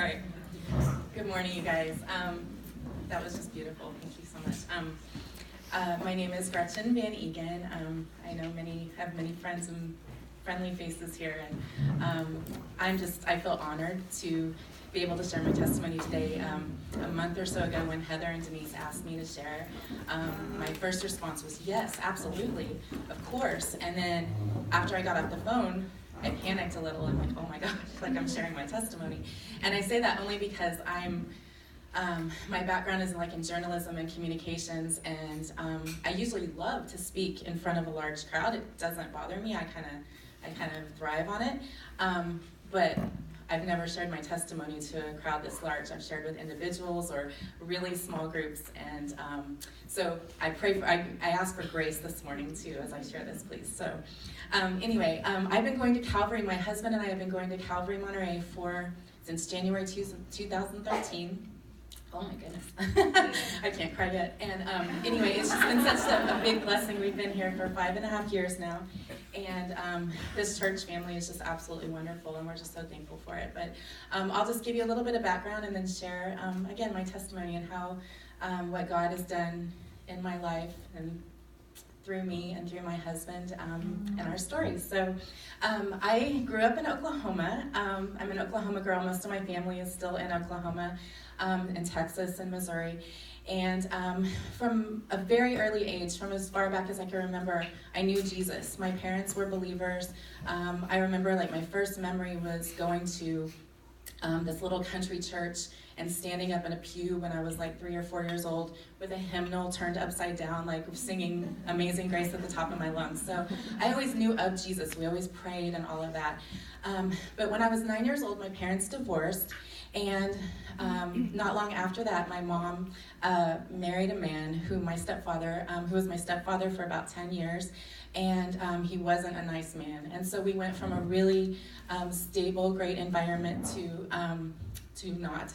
All right. Good morning, you guys. That was just beautiful. Thank you so much. My name is Gretchen van Eeghen. I know have many friends and friendly faces here, and I feel honored to be able to share my testimony today. A month or so ago, when Heather and Denise asked me to share, my first response was yes, absolutely, of course. And then after I got off the phone, I panicked a little. I'm like, oh my gosh, like I'm sharing my testimony. And I say that only because my background is in journalism and communications, and I usually love to speak in front of a large crowd. It doesn't bother me. I kind of thrive on it. But I've never shared my testimony to a crowd this large. I've shared with individuals or really small groups, and so I ask for grace this morning too as I share this, please. So anyway, I've been going to Calvary. My husband and I have been going to Calvary Monterey since January 2013. Oh my goodness, I can't cry yet. And anyway, it's just been such a big blessing. We've been here for 5.5 years now, and this church family is just absolutely wonderful, and we're just so thankful for it. But I'll just give you a little bit of background and then share, again, my testimony and how what God has done in my life and through me and through my husband and our stories. So I grew up in Oklahoma. I'm an Oklahoma girl. Most of my family is still in Oklahoma, in Texas and Missouri. And from a very early age, from as far back as I can remember, I knew Jesus. My parents were believers. I remember my first memory was going to this little country church and standing up in a pew when I was 3 or 4 years old with a hymnal turned upside down, singing Amazing Grace at the top of my lungs. So I always knew of Jesus. We always prayed and all of that. But when I was 9 years old, my parents divorced. And not long after that, my mom married a man who was my stepfather for about 10 years. And he wasn't a nice man. And so we went from a really stable, great environment to not.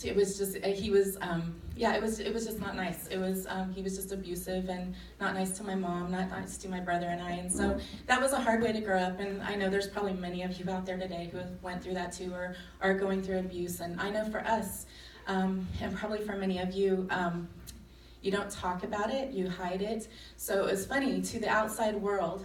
It was just, it was just not nice. It was, he was just abusive and not nice to my mom, not nice to my brother and I. And so that was a hard way to grow up. And I know there's probably many of you out there today who have went through that too, or are going through abuse. And I know for us, and probably for many of you, you don't talk about it, you hide it. So it was funny, to the outside world,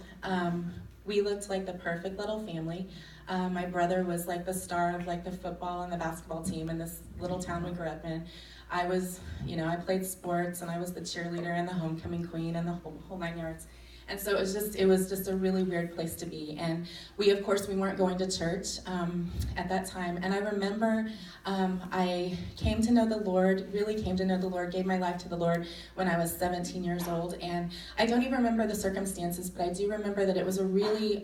we looked like the perfect little family. My brother was the star of the football and the basketball team in this little town we grew up in. I was, I played sports, and I was the cheerleader and the homecoming queen and the whole 9 yards. And so it was just a really weird place to be. And we weren't going to church at that time. And I remember I came to know the Lord, gave my life to the Lord when I was 17 years old. And I don't even remember the circumstances, but I do remember that it was a really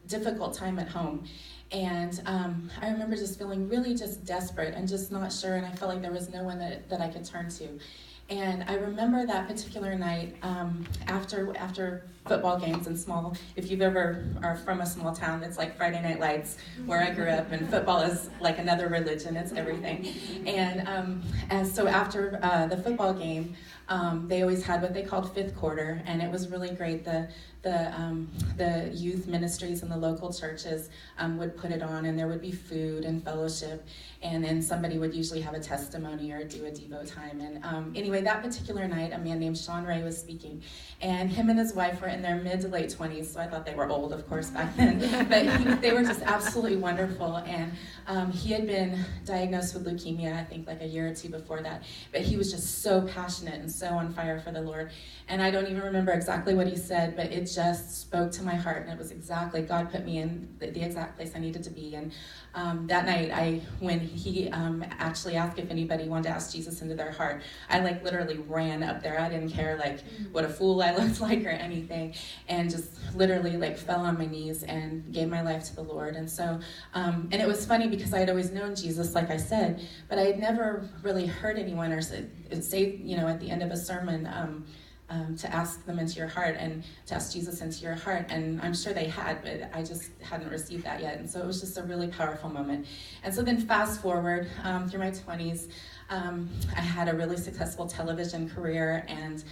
difficult time at home. And I remember just feeling really just desperate and just not sure, and I felt like there was no one that I could turn to. And I remember that particular night, after football games if you've ever are from a small town, it's like Friday Night Lights where I grew up, and football is like another religion, it's everything. And so after the football game, they always had what they called fifth quarter, and it was really great. The youth ministries in the local churches would put it on, and there would be food and fellowship, and then somebody would usually have a testimony or do a Devo time. And anyway, that particular night, a man named Sean Ray was speaking, and him and his wife were in their mid to late 20s, so I thought they were old, of course, back then. But they were just absolutely wonderful, and he had been diagnosed with leukemia, I think a year or two before that. But he was just so passionate and so on fire for the Lord. And I don't even remember exactly what he said, but it just spoke to my heart, and it was exactly, God put me in the exact place I needed to be. And that night, when he actually asked if anybody wanted to ask Jesus into their heart, I literally ran up there. I didn't care what a fool I looked like or anything, and just literally fell on my knees and gave my life to the Lord. And so, and it was funny because I had always known Jesus, like I said, but I had never really heard anyone or say at the end of a sermon, to ask them into your heart and to ask Jesus into your heart. And I'm sure they had, but I just hadn't received that yet. And so it was just a really powerful moment. And so then fast forward through my 20s, I had a really successful television career, and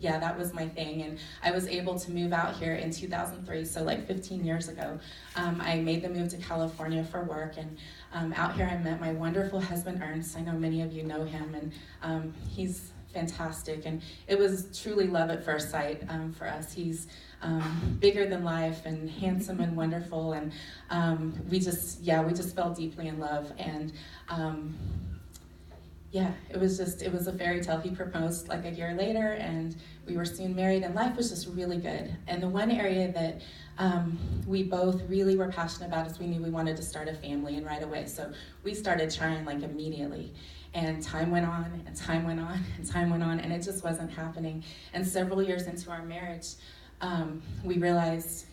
yeah, that was my thing. And I was able to move out here in 2003, so like 15 years ago. I made the move to California for work, and out here I met my wonderful husband, Ernst. I know many of you know him, and he's fantastic, and it was truly love at first sight for us. He's bigger than life and handsome and wonderful, and we just fell deeply in love. And yeah, it was a fairy tale. He proposed like a year later, and we were soon married, and life was just really good. And the one area that we both really were passionate about is we knew we wanted to start a family, and right away. So we started trying like immediately. And time went on, and time went on, and time went on, and it just wasn't happening. And several years into our marriage, we realized,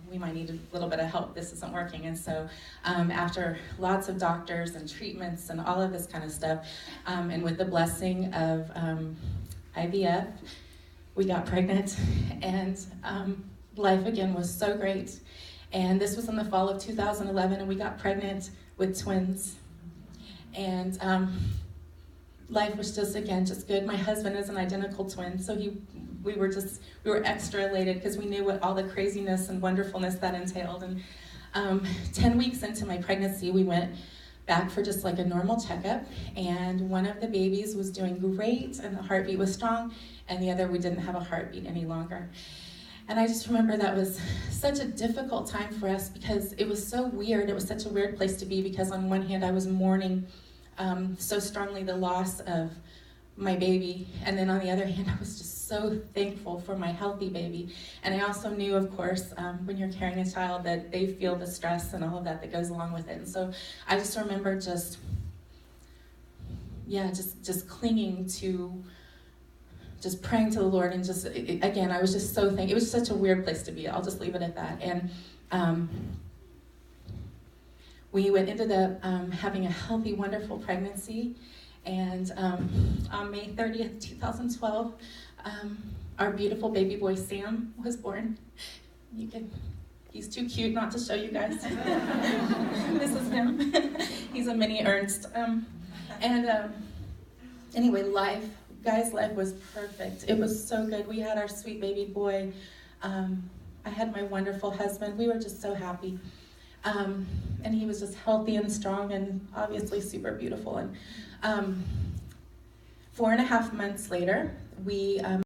we might need a little bit of help. This isn't working. And so after lots of doctors and treatments and all of this kind of stuff, and with the blessing of IVF, we got pregnant, and life again was so great. And this was in the fall of 2011, and we got pregnant with twins. And life was just good. My husband is an identical twin, so we were extra elated because we knew what all the craziness and wonderfulness that entailed. And 10 weeks into my pregnancy, we went back for just like a normal checkup, and one of the babies was doing great and the heartbeat was strong, and the other, we didn't have a heartbeat any longer. And I just remember that was such a difficult time for us because it was so weird. It was such a weird place to be because on one hand I was mourning so strongly the loss of my baby, and then on the other hand I was just so thankful for my healthy baby. And I also knew, of course, when you're carrying a child, that they feel the stress and all of that goes along with it. And so I just remember just clinging to, just praying to the Lord, and again, I was just so thankful. It was such a weird place to be. I'll just leave it at that. And we ended up having a healthy, wonderful pregnancy. And on May 30th, 2012, our beautiful baby boy Sam was born. He's too cute not to show you guys. This is him. He's a mini Ernst. Anyway, life was perfect. It was so good. We had our sweet baby boy. I had my wonderful husband. We were just so happy. And he was just healthy and strong and obviously super beautiful. And 4.5 months later, we